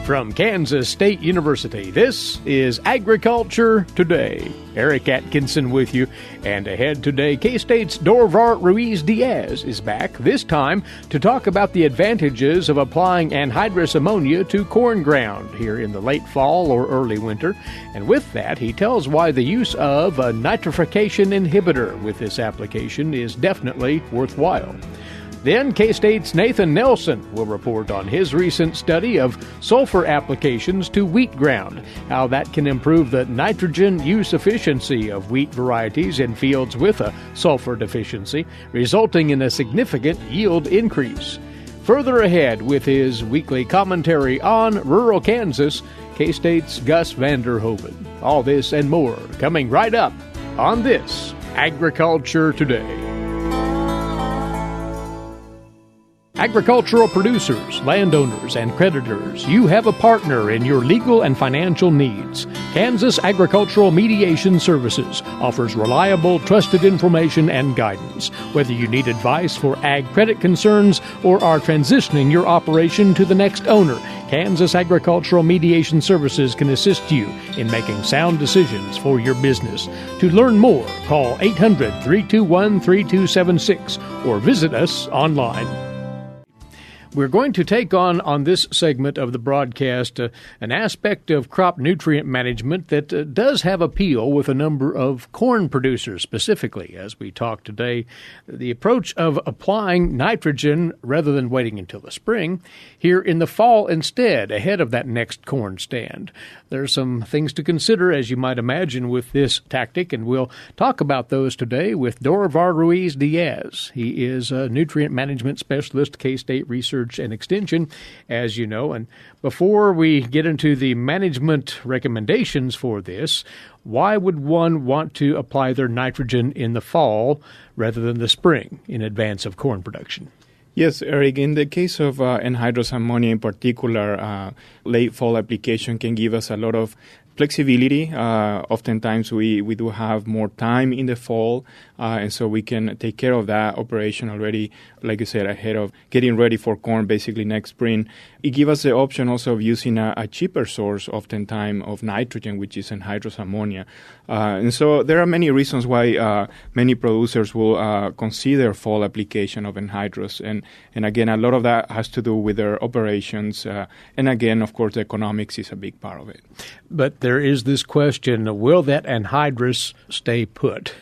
From Kansas State University, this is Agriculture Today. Eric Atkinson with you. And ahead today, K-State's Dorivar Ruiz-Diaz is back, this time to talk about the advantages of applying anhydrous ammonia to corn ground here in the late fall or early winter. And with that, he tells why the use of a nitrification inhibitor with this application is definitely worthwhile. Then K-State's Nathan Nelson will report on his recent study of sulfur applications to wheat ground, how that can improve the nitrogen use efficiency of wheat varieties in fields with a sulfur deficiency, resulting in a significant yield increase. Further ahead with his weekly commentary on rural Kansas, K-State's Gus Vander Hoeven. All this and more coming right up on this Agriculture Today. Agricultural producers, landowners, and creditors, you have a partner in your legal and financial needs. Kansas Agricultural Mediation Services offers reliable, trusted information and guidance. Whether you need advice for ag credit concerns or are transitioning your operation to the next owner, Kansas Agricultural Mediation Services can assist you in making sound decisions for your business. To learn more, call 800-321-3276 or visit us online. We're going to take on this segment of the broadcast an aspect of crop nutrient management that does have appeal with a number of corn producers specifically. As we talk today, the approach of applying nitrogen rather than waiting until the spring here in the fall instead, ahead of that next corn stand. There's some things to consider, as you might imagine, with this tactic, and we'll talk about those today with Dorivar Ruiz-Diaz. He is a nutrient management specialist, K-State Research and Extension, as you know. And before we get into the management recommendations for this, why would one want to apply their nitrogen in the fall rather than the spring in advance of corn production? Yes, Eric, in the case of anhydrous ammonia in particular, late fall application can give us a lot of flexibility. Oftentimes we do have more time in the fall, and so we can take care of that operation already, like you said, ahead of getting ready for corn basically next spring. It gives us the option also of using a cheaper source oftentimes of nitrogen, which is anhydrous ammonia. And so there are many reasons why many producers will consider fall application of anhydrous. And again, a lot of that has to do with their operations. And again, of course, the economics is a big part of it. But there is this question, will that anhydrous stay put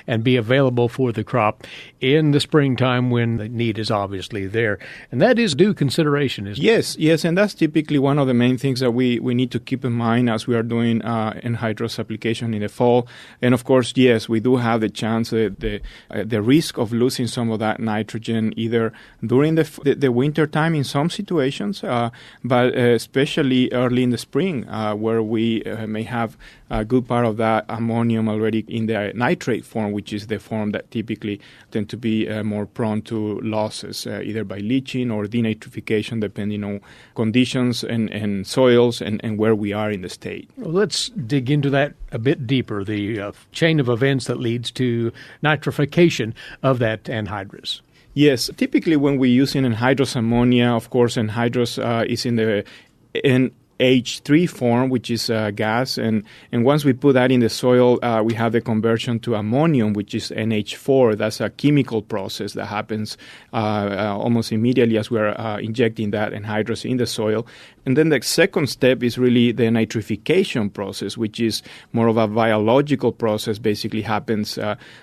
and be available for the crop in the springtime when the need is obviously there? And that is due consideration, isn't it? Yes, and that's typically one of the main things that we need to keep in mind as we are doing anhydrous application in the fall. And of course, yes, we do have the chance, the risk of losing some of that nitrogen either during the winter time in some situations, but especially early in the spring where we may have a good part of that ammonium already in the nitrate form, which is the form that typically tend to be more prone to losses, either by leaching or denitrification, depending on conditions and soils and where we are in the state. Well, let's dig into that a bit deeper, the chain of events that leads to nitrification of that anhydrous. Yes, typically when we're using anhydrous ammonia, of course, anhydrous is in the NH3 form, which is gas, and once we put that in the soil, we have the conversion to ammonium, which is NH4. That's a chemical process that happens almost immediately as we're injecting that anhydrous in the soil. And then the second step is really the nitrification process, which is more of a biological process, basically happens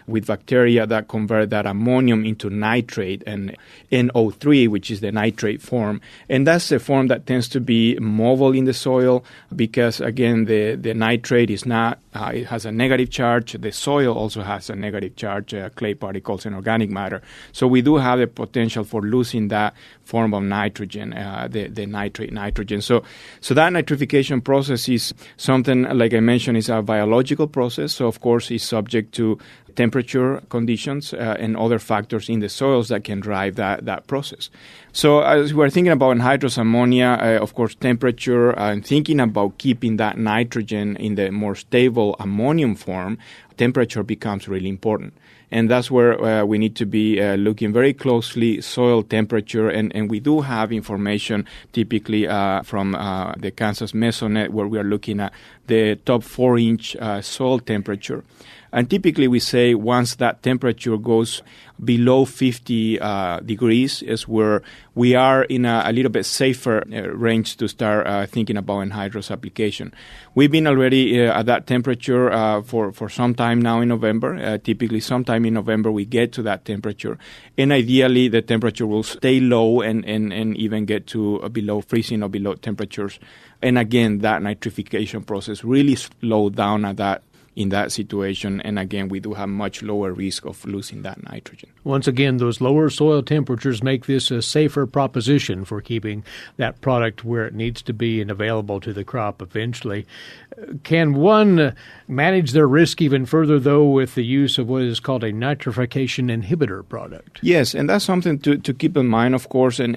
with bacteria that convert that ammonium into nitrate and NO3, which is the nitrate form. And that's the form that tends to be mobile in the soil because, again, the nitrate is not, it has a negative charge. The soil also has a negative charge, clay particles and organic matter. So we do have the potential for losing that form of nitrogen, the nitrate nitrogen. So that nitrification process is something, like I mentioned, is a biological process. So, of course, it's subject to temperature conditions and other factors in the soils that can drive that process. So as we're thinking about anhydrous ammonia, of course, temperature, and thinking about keeping that nitrogen in the more stable soil ammonium form, temperature becomes really important. And that's where we need to be looking very closely, soil temperature, and we do have information typically from the Kansas Mesonet where we are looking at the top 4-inch soil temperature. And typically we say once that temperature goes below 50 degrees is where we are in a little bit safer range to start thinking about anhydrous application. We've been already at that temperature for some time now in November. Typically sometime in November we get to that temperature. And ideally the temperature will stay low and even get to below freezing or below temperatures. And again, that nitrification process really slowed down in that situation, and again, we do have much lower risk of losing that nitrogen. Once again, those lower soil temperatures make this a safer proposition for keeping that product where it needs to be and available to the crop eventually. Can one manage their risk even further, though, with the use of what is called a nitrification inhibitor product? Yes, and that's something to keep in mind, of course. And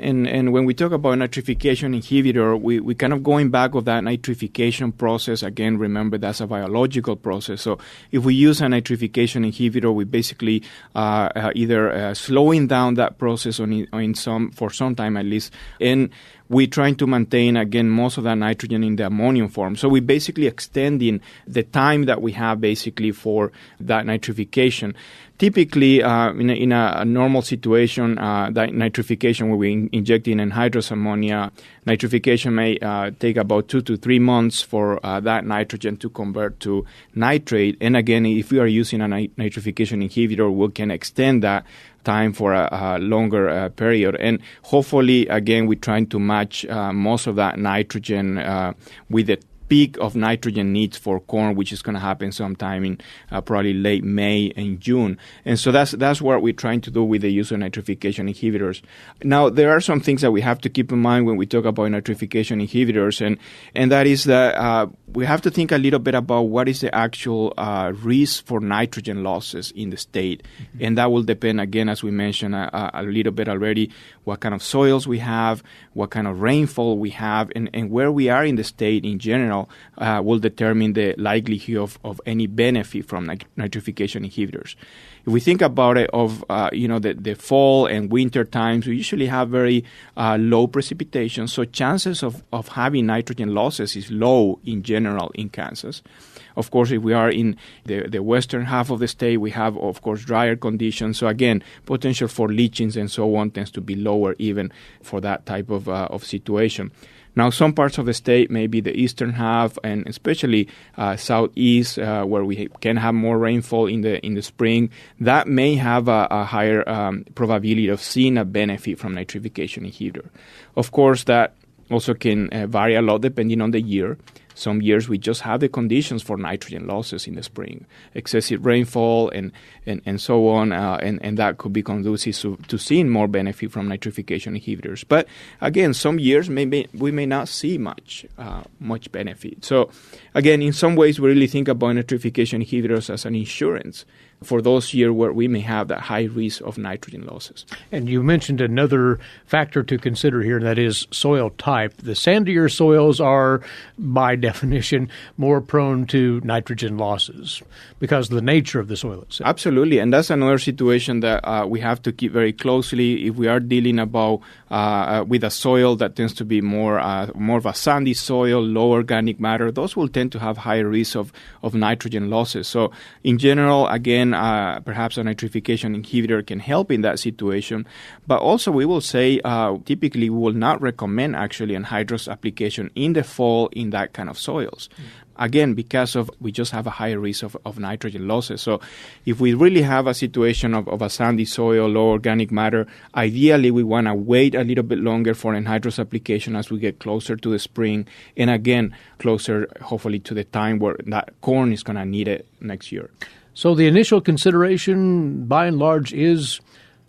when we talk about nitrification inhibitor, we kind of going back of that nitrification process. Again, remember that's a biological process. So if we use a nitrification inhibitor, we basically either slowing down that process for some time at least, and we're trying to maintain, again, most of that nitrogen in the ammonium form. So we're basically extending the time that we have basically for that nitrification. Typically, in a normal situation, that nitrification where we're injecting anhydrous ammonia, nitrification may take about 2 to 3 months for that nitrogen to convert to nitrate. And again, if we are using a nitrification inhibitor, we can extend that time for a longer period. And hopefully, again, we're trying to match most of that nitrogen with the peak of nitrogen needs for corn, which is going to happen sometime in probably late May and June. And so that's what we're trying to do with the use of nitrification inhibitors. Now, there are some things that we have to keep in mind when we talk about nitrification inhibitors, and that is that we have to think a little bit about what is the actual risk for nitrogen losses in the state. Mm-hmm. And that will depend, again, as we mentioned a little bit already, what kind of soils we have, what kind of rainfall we have, and where we are in the state in general will determine the likelihood of any benefit from nitrification inhibitors. If we think about it the fall and winter times, we usually have very low precipitation, so chances of having nitrogen losses is low in general in Kansas. Of course, if we are in the western half of the state, we have, of course, drier conditions. So again, potential for leachings and so on tends to be lower even for that type of situation. Now, some parts of the state, maybe the eastern half, and especially southeast, where we can have more rainfall in the spring, that may have a higher probability of seeing a benefit from nitrification inhibitor. Of course, that also can vary a lot depending on the year. Some years we just have the conditions for nitrogen losses in the spring, excessive rainfall and so on, and that could be conducive to seeing more benefit from nitrification inhibitors. But again, some years we may not see much benefit. So again, in some ways, we really think about nitrification inhibitors as an insurance for those years where we may have that high risk of nitrogen losses. And you mentioned another factor to consider here, and that is soil type. The sandier soils are, by definition, more prone to nitrogen losses because of the nature of the soil itself. Absolutely, and that's another situation that we have to keep very closely. If we are dealing with a soil that tends to be more of a sandy soil, low organic matter, those will tend to have higher risk of nitrogen losses. So in general, again, perhaps a nitrification inhibitor can help in that situation. But also we will say typically we will not recommend actually anhydrous application in the fall in that kind of soils. Again, because we just have a higher risk of nitrogen losses. So if we really have a situation of a sandy soil, low organic matter, ideally we want to wait a little bit longer for anhydrous application as we get closer to the spring, and again, closer hopefully to the time where that corn is going to need it next year. So the initial consideration, by and large, is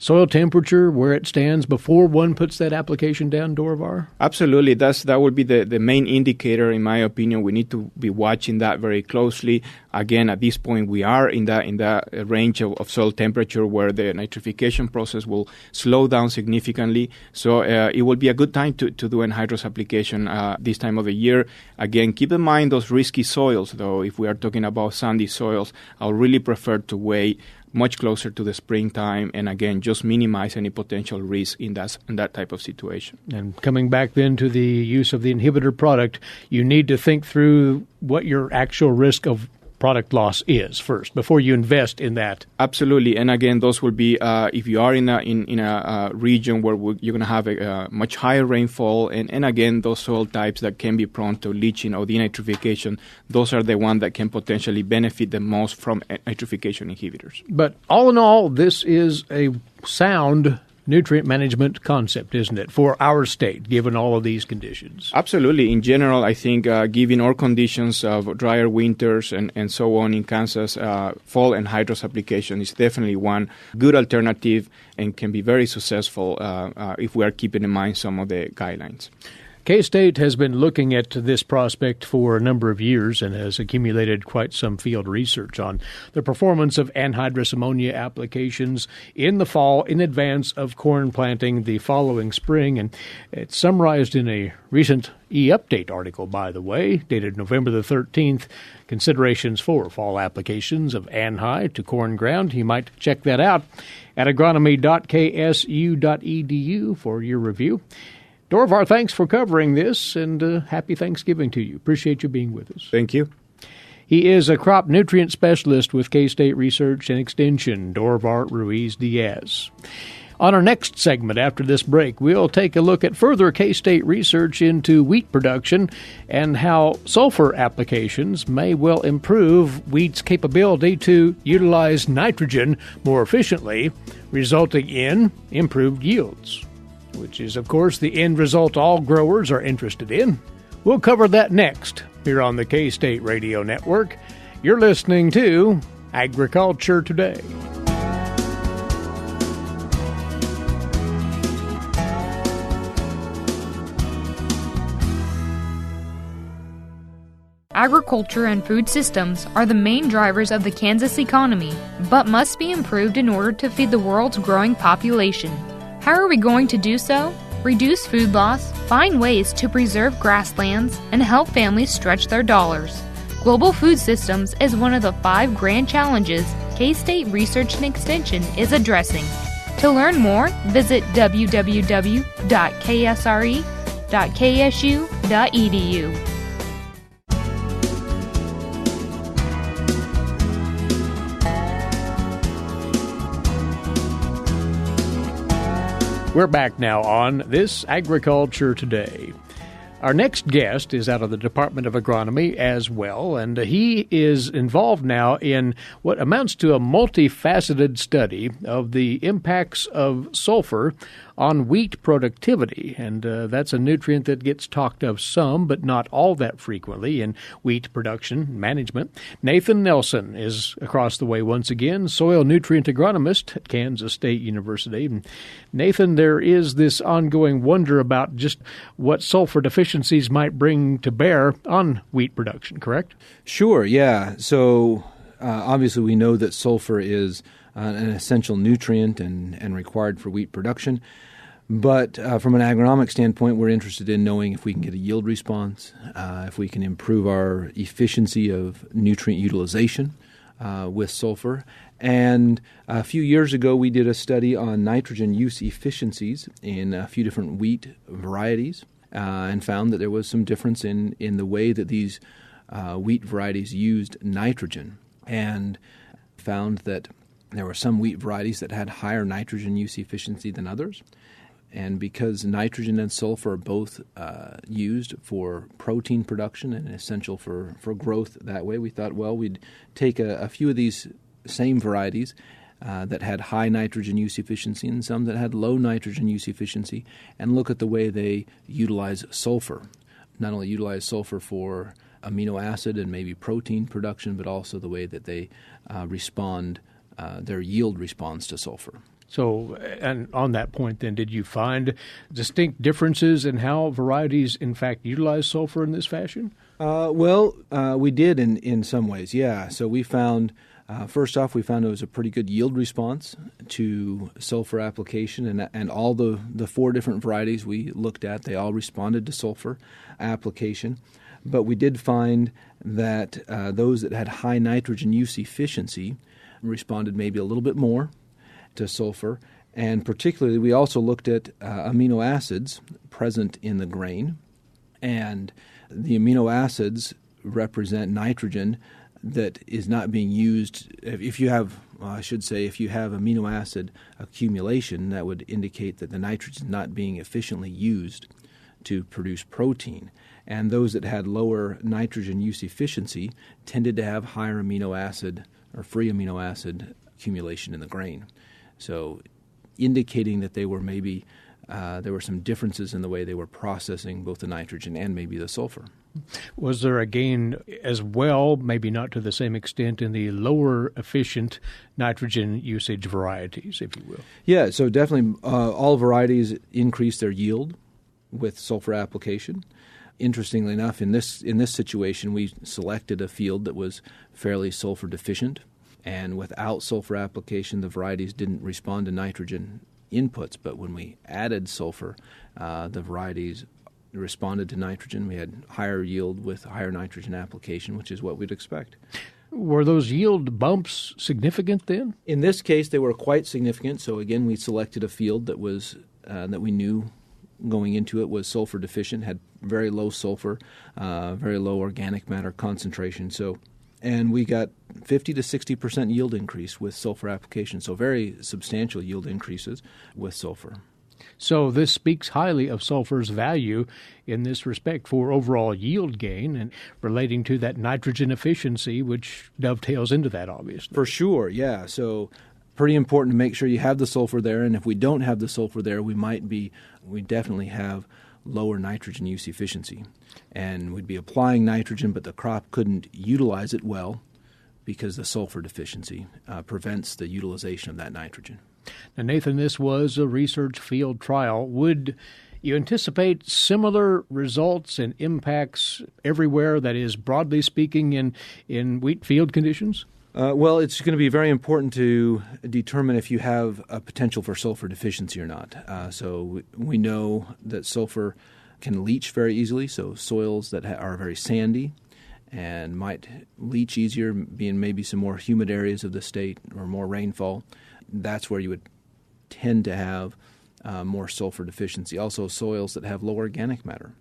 soil temperature, where it stands before one puts that application down, Dorivar? Absolutely. That would be the main indicator, in my opinion. We need to be watching that very closely. Again, at this point, we are in that range of soil temperature where the nitrification process will slow down significantly. So it will be a good time to do an anhydrous application this time of the year. Again, keep in mind those risky soils, though. If we are talking about sandy soils, I'll really prefer to wait much closer to the springtime, and again, just minimize any potential risk in that type of situation. And coming back then to the use of the inhibitor product, you need to think through what your actual risk of product loss is first before you invest in that. Absolutely, and again, those will be if you are in a region where you're going to have a much higher rainfall, and again, those soil types that can be prone to leaching or denitrification, those are the ones that can potentially benefit the most from nitrification inhibitors. But all in all, this is a sound nutrient management concept, isn't it, for our state, given all of these conditions? Absolutely. In general, I think given our conditions of drier winters and so on in Kansas, fall anhydrous application is definitely one good alternative and can be very successful if we are keeping in mind some of the guidelines. K-State has been looking at this prospect for a number of years and has accumulated quite some field research on the performance of anhydrous ammonia applications in the fall in advance of corn planting the following spring. And it's summarized in a recent e-update article, by the way, dated November the 13th, considerations for fall applications of anhy to corn ground. You might check that out at agronomy.ksu.edu for your review. Dorivar, thanks for covering this, and happy Thanksgiving to you. Appreciate you being with us. Thank you. He is a crop nutrient specialist with K-State Research and Extension, Dorivar Ruiz-Diaz. On our next segment after this break, we'll take a look at further K-State research into wheat production and how sulfur applications may well improve wheat's capability to utilize nitrogen more efficiently, resulting in improved yields, which is, of course, the end result all growers are interested in. We'll cover that next here on the K-State Radio Network. You're listening to Agriculture Today. Agriculture and food systems are the main drivers of the Kansas economy, but must be improved in order to feed the world's growing population. How are we going to do so? Reduce food loss, find ways to preserve grasslands, and help families stretch their dollars. Global food systems is one of the 5 grand challenges K-State Research and Extension is addressing. To learn more, visit www.ksre.ksu.edu. We're back now on This Agriculture Today. Our next guest is out of the Department of Agronomy as well, and he is involved now in what amounts to a multifaceted study of the impacts of sulfur on wheat productivity, and that's a nutrient that gets talked of some, but not all that frequently in wheat production management. Nathan Nelson is across the way once again, soil nutrient agronomist at Kansas State University. And Nathan, there is this ongoing wonder about just what sulfur deficiencies might bring to bear on wheat production, correct? Sure, yeah. So obviously we know that sulfur is an essential nutrient and required for wheat production. But from an agronomic standpoint, we're interested in knowing if we can get a yield response, if we can improve our efficiency of nutrient utilization with sulfur. And a few years ago, we did a study on nitrogen use efficiencies in a few different wheat varieties and found that there was some difference in the way that these wheat varieties used nitrogen, and found that there were some wheat varieties that had higher nitrogen use efficiency than others. And because nitrogen and sulfur are both used for protein production and essential for growth that way, we thought, well, we'd take a few of these same varieties that had high nitrogen use efficiency and some that had low nitrogen use efficiency and look at the way they utilize sulfur. Not only utilize sulfur for amino acid and maybe protein production, but also the way that they respond, their yield responds to sulfur. So, and on that point then, did you find distinct differences in how varieties in fact utilize sulfur in this fashion? We did in some ways, yeah. So we found, first off, it was a pretty good yield response to sulfur application, and all the 4 different varieties we looked at, they all responded to sulfur application. But we did find that those that had high nitrogen use efficiency responded maybe a little bit more to sulfur, and particularly we also looked at amino acids present in the grain, and the amino acids represent nitrogen that is not being used. If you have amino acid accumulation, that would indicate that the nitrogen is not being efficiently used to produce protein. And those that had lower nitrogen use efficiency tended to have higher amino acid or free amino acid accumulation in the grain. So indicating that they were maybe there were some differences in the way they were processing both the nitrogen and maybe the sulfur. Was there a gain as well, maybe not to the same extent, in the lower efficient nitrogen usage varieties, if you will? Yeah, so definitely all varieties increased their yield with sulfur application. Interestingly enough, in this situation, we selected a field that was fairly sulfur deficient, and without sulfur application, the varieties didn't respond to nitrogen inputs. But when we added sulfur, the varieties responded to nitrogen. We had higher yield with higher nitrogen application, which is what we'd expect. Were those yield bumps significant then? In this case, they were quite significant. So again, we selected a field that was that we knew going into it was sulfur deficient, had very low sulfur, very low organic matter concentration. And we got 50 to 60% yield increase with sulfur application, so very substantial yield increases with sulfur. So this speaks highly of sulfur's value in this respect for overall yield gain and relating to that nitrogen efficiency, which dovetails into that, obviously. For sure, yeah. So pretty important to make sure you have the sulfur there, and if we don't have the sulfur there, we definitely have lower nitrogen use efficiency. And we'd be applying nitrogen, but the crop couldn't utilize it well because the sulfur deficiency prevents the utilization of that nitrogen. Now, Nathan, this was a research field trial. Would you anticipate similar results and impacts everywhere, that is, broadly speaking, in wheat field conditions? Well, it's going to be very important to determine if you have a potential for sulfur deficiency or not. So we know that sulfur can leach very easily, so soils that are very sandy and might leach easier, being maybe some more humid areas of the state or more rainfall, that's where you would tend to have more sulfur deficiency. Also, soils that have low organic matter,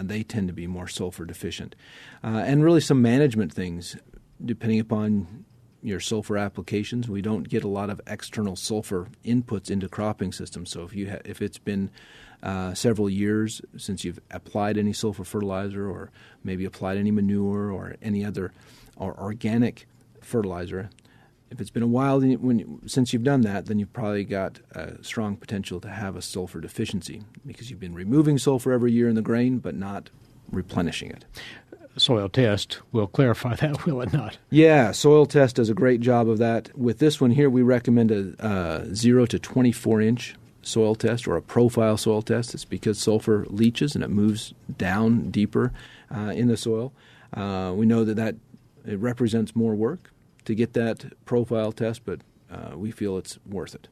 they tend to be more sulfur deficient. And really some management things, depending upon your sulfur applications. We don't get a lot of external sulfur inputs into cropping systems. So if it's been several years since you've applied any sulfur fertilizer or maybe applied any manure or any other or organic fertilizer, if it's been a while since you've done that, then you've probably got a strong potential to have a sulfur deficiency because you've been removing sulfur every year in the grain but not replenishing it. Soil test will clarify that, will it not? Yeah, soil test does a great job of that. With this one here, we recommend a 0 to 24-inch soil test or a profile soil test. It's because sulfur leaches and it moves down deeper in the soil. We know that it represents more work to get that profile test, but we feel it's worth it.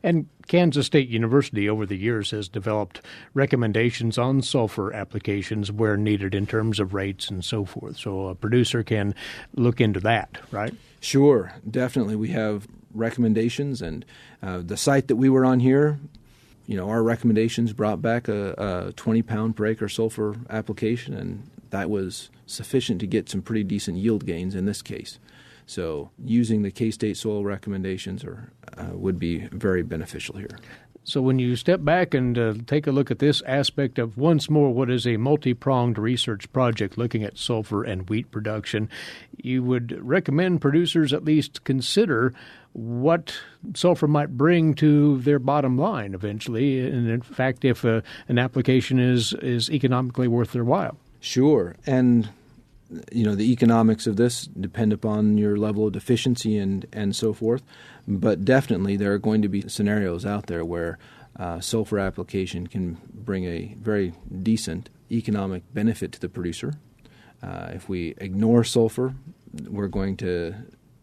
And Kansas State University over the years has developed recommendations on sulfur applications where needed in terms of rates and so forth. So a producer can look into that, right? Sure, definitely. We have recommendations, and the site that we were on here, our recommendations brought back a 20-pound per acre sulfur application, and that was sufficient to get some pretty decent yield gains in this case. So using the K-State soil recommendations would be very beneficial here. So when you step back and take a look at this aspect of, once more, what is a multi-pronged research project looking at sulfur and wheat production, you would recommend producers at least consider what sulfur might bring to their bottom line eventually, and in fact, if an application is economically worth their while. Sure, and the economics of this depend upon your level of deficiency and so forth. But definitely there are going to be scenarios out there where sulfur application can bring a very decent economic benefit to the producer. If we ignore sulfur, we're going to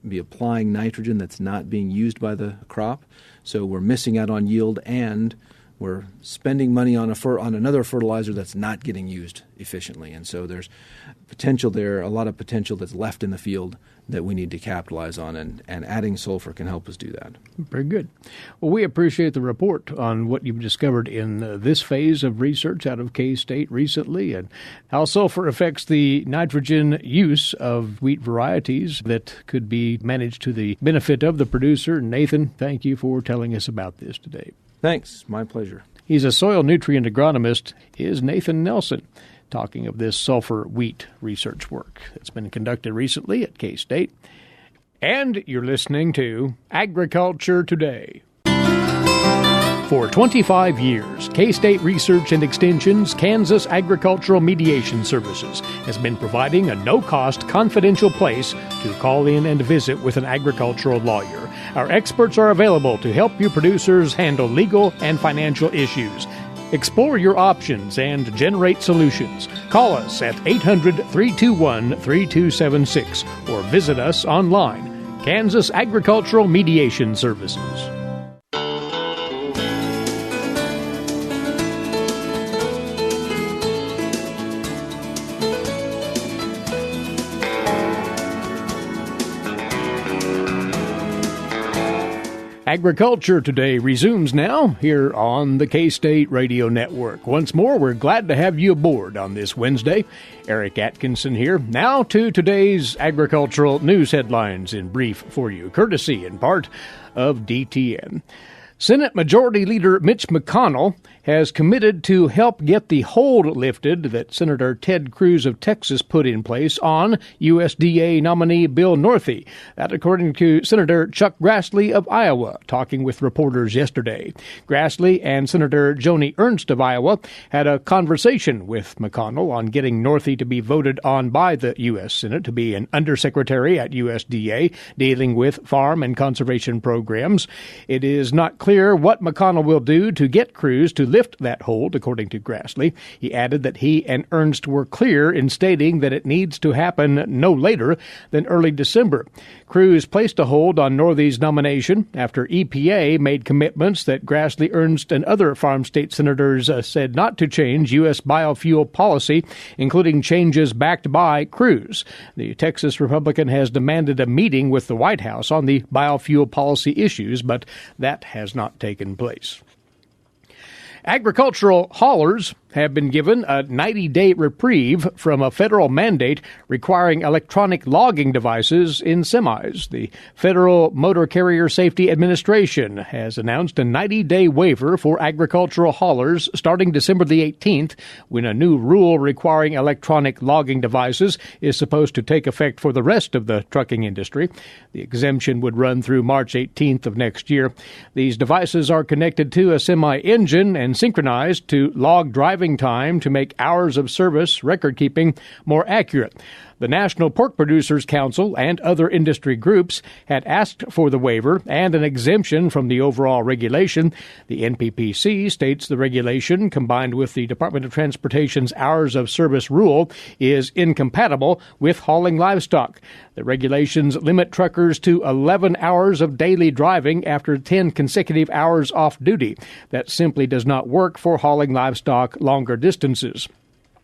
be applying nitrogen that's not being used by the crop. So we're missing out on yield, and we're spending money on another fertilizer that's not getting used efficiently. And so there's potential there, a lot of potential that's left in the field that we need to capitalize on, and adding sulfur can help us do that. Very good. Well, we appreciate the report on what you've discovered in this phase of research out of K-State recently, and how sulfur affects the nitrogen use of wheat varieties that could be managed to the benefit of the producer. Nathan, thank you for telling us about this today. Thanks. My pleasure. He's a soil nutrient agronomist, is Nathan Nelson, talking of this sulfur wheat research work that's been conducted recently at K-State. And you're listening to Agriculture Today. For 25 years, K-State Research and Extension's Kansas Agricultural Mediation Services has been providing a no-cost, confidential place to call in and visit with an agricultural lawyer. Our experts are available to help you producers handle legal and financial issues. Explore your options and generate solutions. Call us at 800-321-3276 or visit us online. Kansas Agricultural Mediation Services. Agriculture Today resumes now here on the K-State Radio Network. Once more, we're glad to have you aboard on this Wednesday. Eric Atkinson here. Now to today's agricultural news headlines in brief for you, courtesy in part of DTN. Senate Majority Leader Mitch McConnell has committed to help get the hold lifted that Senator Ted Cruz of Texas put in place on USDA nominee Bill Northey. That according to Senator Chuck Grassley of Iowa, talking with reporters yesterday. Grassley and Senator Joni Ernst of Iowa had a conversation with McConnell on getting Northey to be voted on by the U.S. Senate to be an undersecretary at USDA dealing with farm and conservation programs. It is not clear what McConnell will do to get Cruz to lift that hold, according to Grassley. He added that he and Ernst were clear in stating that it needs to happen no later than early December. Cruz placed a hold on Northey's nomination after EPA made commitments that Grassley, Ernst, and other farm state senators said not to change U.S. biofuel policy, including changes backed by Cruz. The Texas Republican has demanded a meeting with the White House on the biofuel policy issues, but that has not taken place. Agricultural haulers have been given a 90-day reprieve from a federal mandate requiring electronic logging devices in semis. The Federal Motor Carrier Safety Administration has announced a 90-day waiver for agricultural haulers starting December the 18th, when a new rule requiring electronic logging devices is supposed to take effect for the rest of the trucking industry. The exemption would run through March 18th of next year. These devices are connected to a semi-engine and synchronized to log driving time to make hours of service record-keeping more accurate. The National Pork Producers Council and other industry groups had asked for the waiver and an exemption from the overall regulation. The NPPC states the regulation, combined with the Department of Transportation's hours of service rule, is incompatible with hauling livestock. The regulations limit truckers to 11 hours of daily driving after 10 consecutive hours off duty. That simply does not work for hauling livestock longer distances.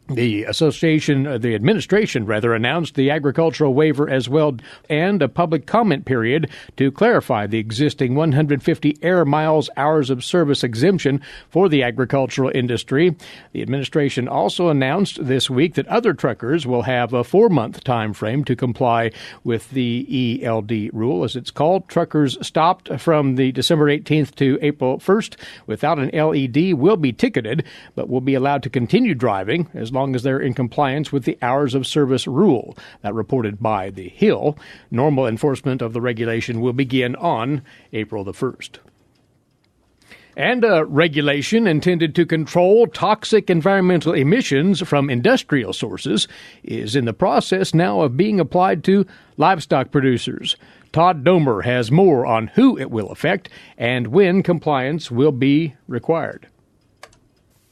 The administration announced the agricultural waiver as well, and a public comment period to clarify the existing 150 air miles hours of service exemption for the agricultural industry. The administration also announced this week that other truckers will have a 4-month time frame to comply with the ELD rule, as it's called. Truckers stopped from the December 18th to April 1st without an LED will be ticketed, but will be allowed to continue driving as long as they're in compliance with the hours of service rule. That reported by The Hill. Normal enforcement of the regulation will begin on April the 1st. And a regulation intended to control toxic environmental emissions from industrial sources is in the process now of being applied to livestock producers. Todd Domer has more on who it will affect and when compliance will be required.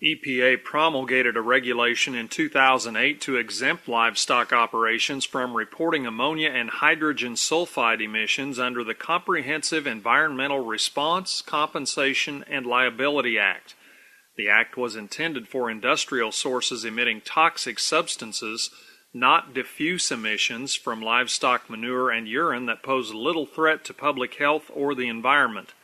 EPA promulgated a regulation in 2008 to exempt livestock operations from reporting ammonia and hydrogen sulfide emissions under the Comprehensive Environmental Response, Compensation, and Liability Act. The act was intended for industrial sources emitting toxic substances, not diffuse emissions from livestock manure and urine that pose little threat to public health or the environment.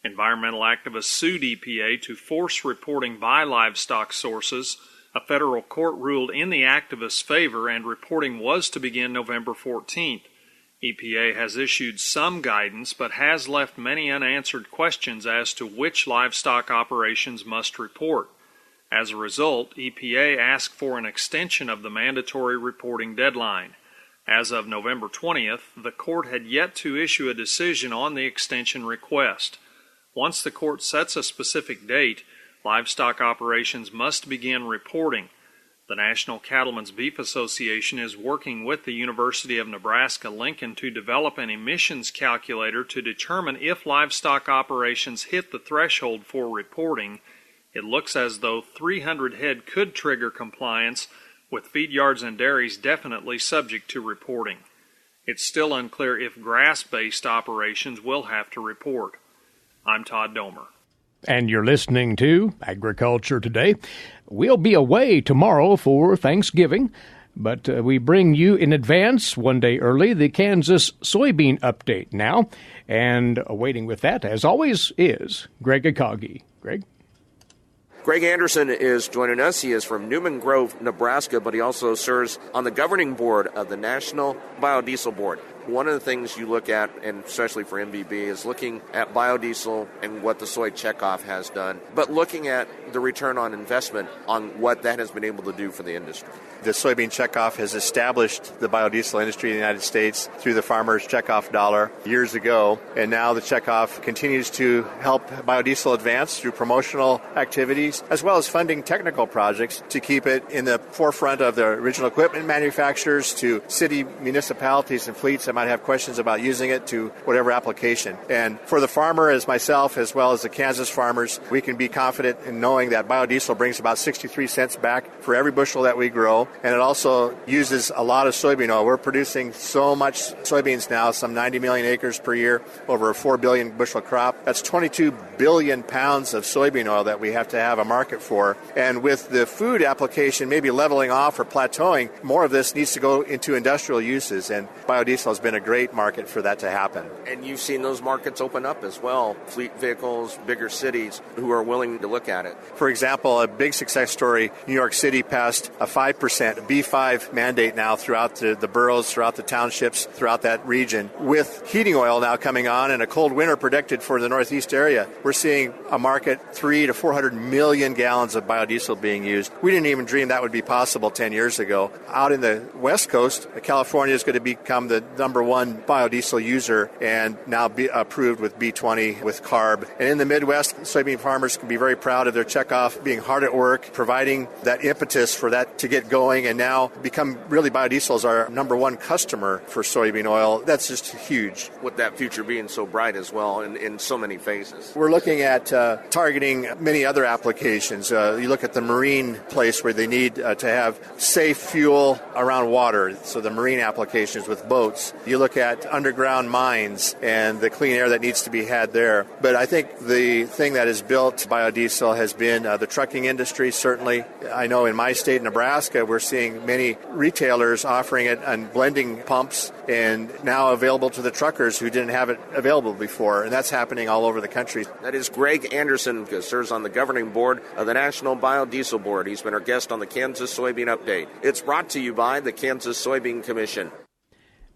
Environmental activists sued EPA to force reporting by livestock sources. A federal court ruled in the activists' favor, and reporting was to begin November 14th. EPA has issued some guidance, but has left many unanswered questions as to which livestock operations must report. As a result, EPA asked for an extension of the mandatory reporting deadline. As of November 20th, the court had yet to issue a decision on the extension request. Once the court sets a specific date, livestock operations must begin reporting. The National Cattlemen's Beef Association is working with the University of Nebraska-Lincoln to develop an emissions calculator to determine if livestock operations hit the threshold for reporting. It looks as though 300 head could trigger compliance, with feed yards and dairies definitely subject to reporting. It's still unclear if grass-based operations will have to report. I'm Todd Domer. And you're listening to Agriculture Today. We'll be away tomorrow for Thanksgiving, but we bring you in advance, one day early, the Kansas soybean update now. And awaiting with that, as always, is Greg Akagi. Greg? Greg Anderson is joining us. He is from Newman Grove, Nebraska, but he also serves on the governing board of the National Biodiesel Board. One of the things you look at, and especially for NBB, is looking at biodiesel and what the soy checkoff has done, but looking at the return on investment on what that has been able to do for the industry. The soybean checkoff has established the biodiesel industry in the United States through the farmer's checkoff dollar years ago, and now the checkoff continues to help biodiesel advance through promotional activities as well as funding technical projects to keep it in the forefront of the original equipment manufacturers to city, municipalities, and fleets that might have questions about using it to whatever application. And for the farmer, as myself, as well as the Kansas farmers, we can be confident in knowing that biodiesel brings about 63 cents back for every bushel that we grow, and it also uses a lot of soybean oil. We're producing so much soybeans now, some 90 million acres per year, over a 4 billion bushel crop. That's 22 billion pounds of soybean oil that we have to have a market for. And with the food application maybe leveling off or plateauing, more of this needs to go into industrial uses, and biodiesel has been a great market for that to happen. And you've seen those markets open up as well, fleet vehicles, bigger cities who are willing to look at it. For example, a big success story, New York City passed a 5%, B5 mandate now throughout the boroughs, throughout the townships, throughout that region. With heating oil now coming on and a cold winter predicted for the Northeast area, we're seeing a market 300 to 400 million gallons of biodiesel being used. We didn't even dream that would be possible 10 years ago. Out in the West Coast, California is going to become the number one biodiesel user and now be approved with B20 with CARB. And in the Midwest, soybean farmers can be very proud of their checkoff being hard at work, providing that impetus for that to get going, and now become really biodiesel is our number one customer for soybean oil. That's just huge. With that future being so bright as well in so many phases. We're looking at targeting many other applications. You look at the marine place where they need to have safe fuel around water, so the marine applications with boats. You look at underground mines and the clean air that needs to be had there. But I think the thing that has built biodiesel has been the trucking industry, certainly. I know in my state, Nebraska, we're seeing many retailers offering it on blending pumps and now available to the truckers who didn't have it available before. And that's happening all over the country. That is Greg Anderson, who serves on the governing board of the National Biodiesel Board. He's been our guest on the Kansas Soybean Update. It's brought to you by the Kansas Soybean Commission.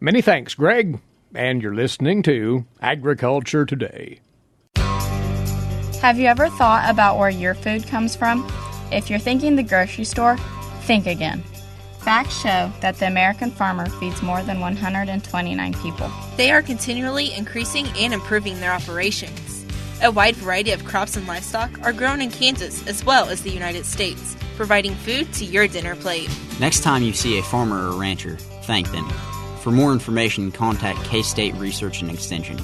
Many thanks, Greg. And you're listening to Agriculture Today. Have you ever thought about where your food comes from? If you're thinking the grocery store, think again. Facts show that the American farmer feeds more than 129 people. They are continually increasing and improving their operations. A wide variety of crops and livestock are grown in Kansas as well as the United States, providing food to your dinner plate. Next time you see a farmer or rancher, thank them. For more information, contact K-State Research and Extension.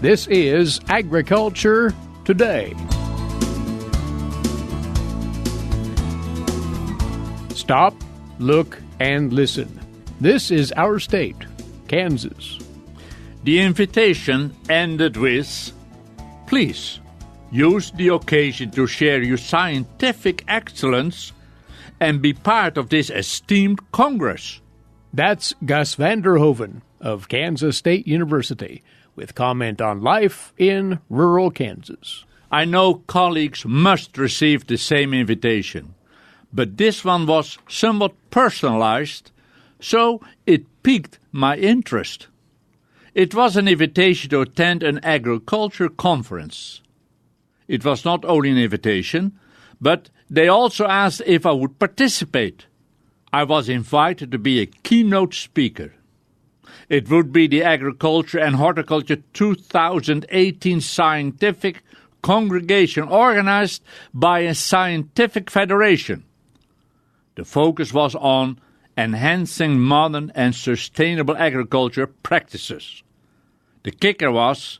This is Agriculture Today. Stop, look, and listen. This is our state, Kansas. The invitation ended with, "Please use the occasion to share your scientific excellence and be part of this esteemed Congress." That's Gus Vander Hoeven of Kansas State University with comment on life in rural Kansas. I know colleagues must receive the same invitation, but this one was somewhat personalized, so it piqued my interest. It was an invitation to attend an agriculture conference. It was not only an invitation, but they also asked if I would participate. I was invited to be a keynote speaker. It would be the Agriculture and Horticulture 2018 Scientific Congregation organized by a scientific federation. The focus was on enhancing modern and sustainable agriculture practices. The kicker was,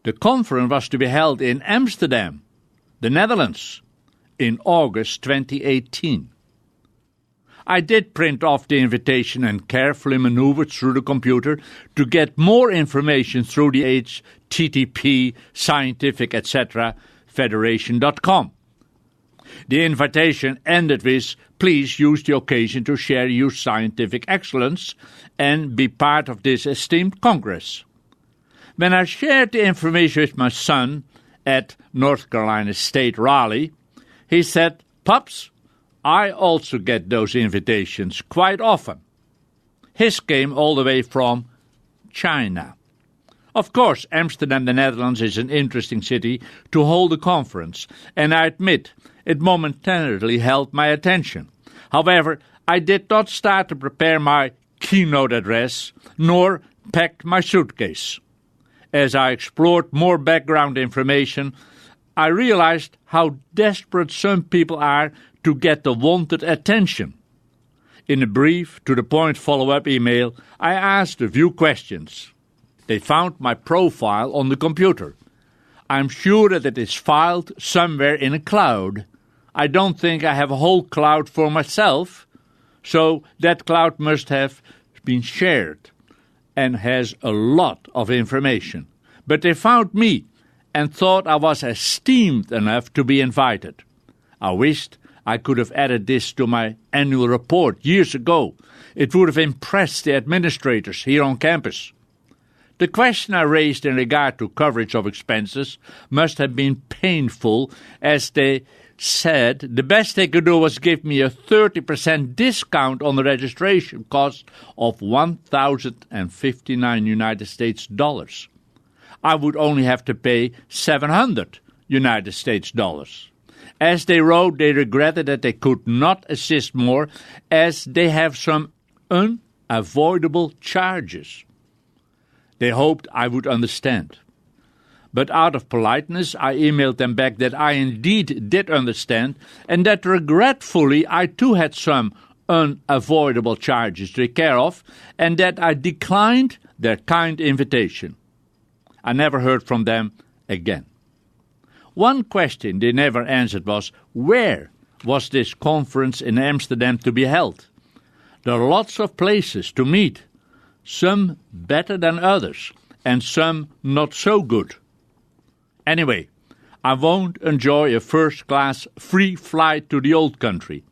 the conference was to be held in Amsterdam, the Netherlands, in August 2018. I did print off the invitation and carefully maneuvered through the computer to get more information through the HTTP scientific etc. federation.com. The invitation ended with, "Please use the occasion to share your scientific excellence and be part of this esteemed Congress." When I shared the information with my son at North Carolina State Raleigh, he said, "Pops, I also get those invitations quite often." His came all the way from China. Of course, Amsterdam, the Netherlands, is an interesting city to hold a conference, and I admit it momentarily held my attention. However, I did not start to prepare my keynote address, nor packed my suitcase. As I explored more background information, I realized how desperate some people are to get the wanted attention. In a brief, to-the-point follow-up email, I asked a few questions. They found my profile on the computer. I'm sure that it is filed somewhere in a cloud. I don't think I have a whole cloud for myself, so that cloud must have been shared and has a lot of information. But they found me and thought I was esteemed enough to be invited. I wished I could have added this to my annual report years ago. It would have impressed the administrators here on campus. The question I raised in regard to coverage of expenses must have been painful, as they said the best they could do was give me a 30% discount on the registration cost of $1,059 United States dollars. I would only have to pay $700 United States dollars. As they wrote, they regretted that they could not assist more, as they have some unavoidable charges. They hoped I would understand. But out of politeness, I emailed them back that I indeed did understand, and that regretfully I too had some unavoidable charges to take care of, and that I declined their kind invitation. I never heard from them again. One question they never answered was, where was this conference in Amsterdam to be held? There are lots of places to meet, some better than others, and some not so good. Anyway, I won't enjoy a first-class free flight to the old country.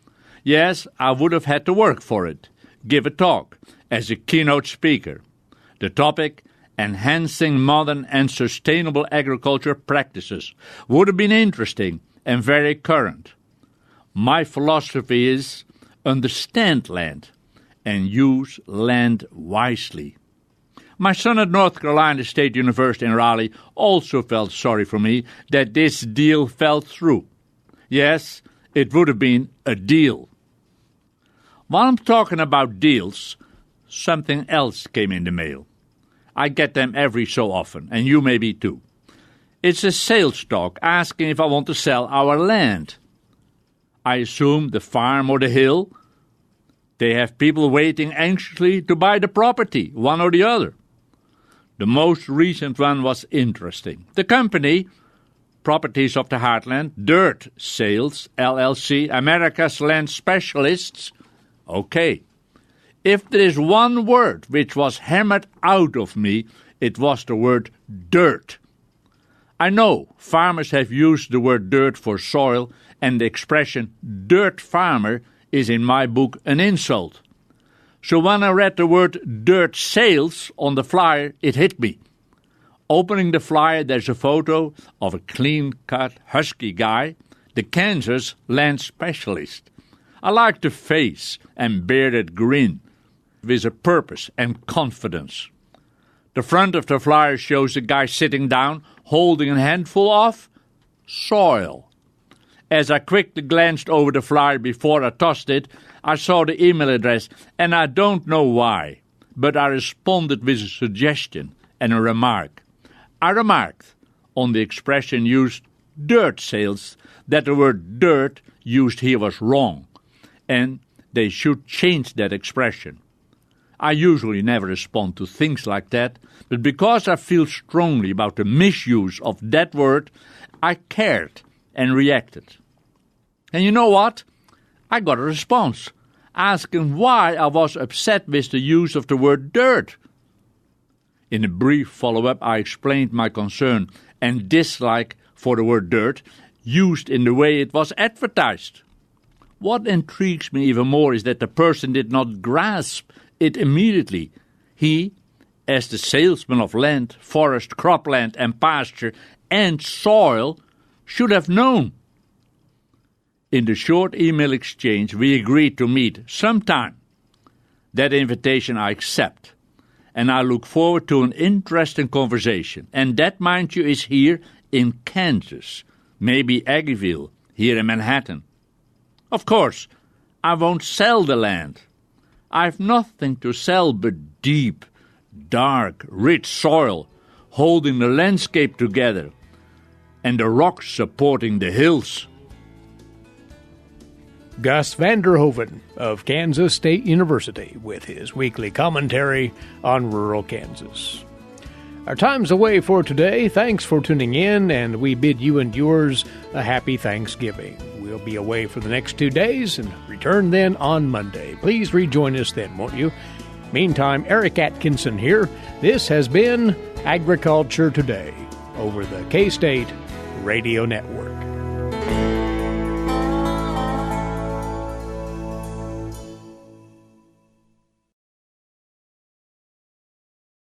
Yes, I would have had to work for it, give a talk, as a keynote speaker. The topic, enhancing modern and sustainable agriculture practices, would have been interesting and very current. My philosophy is, understand land and use land wisely. My son at North Carolina State University in Raleigh also felt sorry for me that this deal fell through. Yes, it would have been a deal. While I'm talking about deals, something else came in the mail. I get them every so often, and you maybe too. It's a sales talk asking if I want to sell our land. I assume the farm or the hill. They have people waiting anxiously to buy the property, one or the other. The most recent one was interesting. The company, Properties of the Heartland, Dirt Sales, LLC, America's Land Specialists. Okay. If there is one word which was hammered out of me, it was the word dirt. I know farmers have used the word dirt for soil, and the expression dirt farmer is in my book an insult. So when I read the word dirt sales on the flyer, it hit me. Opening the flyer, there's a photo of a clean-cut, husky guy, the Kansas land specialist. I like the face and bearded grin with a purpose and confidence. The front of the flyer shows a guy sitting down, holding a handful of soil. As I quickly glanced over the flyer before I tossed it, I saw the email address, and I don't know why, but I responded with a suggestion and a remark. I remarked on the expression used, dirt sales, that the word dirt used here was wrong, and they should change that expression. I usually never respond to things like that, but because I feel strongly about the misuse of that word, I cared and reacted. And you know what? I got a response, asking why I was upset with the use of the word dirt. In a brief follow-up, I explained my concern and dislike for the word dirt used in the way it was advertised. What intrigues me even more is that the person did not grasp it immediately. He, as the salesman of land, forest, cropland, and pasture, and soil, should have known. In the short email exchange, we agreed to meet sometime. That invitation I accept, and I look forward to an interesting conversation. And that, mind you, is here in Kansas, maybe Aggieville, here in Manhattan. Of course, I won't sell the land. I've nothing to sell but deep, dark, rich soil, holding the landscape together, and the rocks supporting the hills. Gus van der Hoeven of Kansas State University with his weekly commentary on rural Kansas. Our time's away for today. Thanks for tuning in, and we bid you and yours a happy Thanksgiving. We'll be away for the next 2 days and return then on Monday. Please rejoin us then, won't you? Meantime, Eric Atkinson here. This has been Agriculture Today over the K-State Radio Network.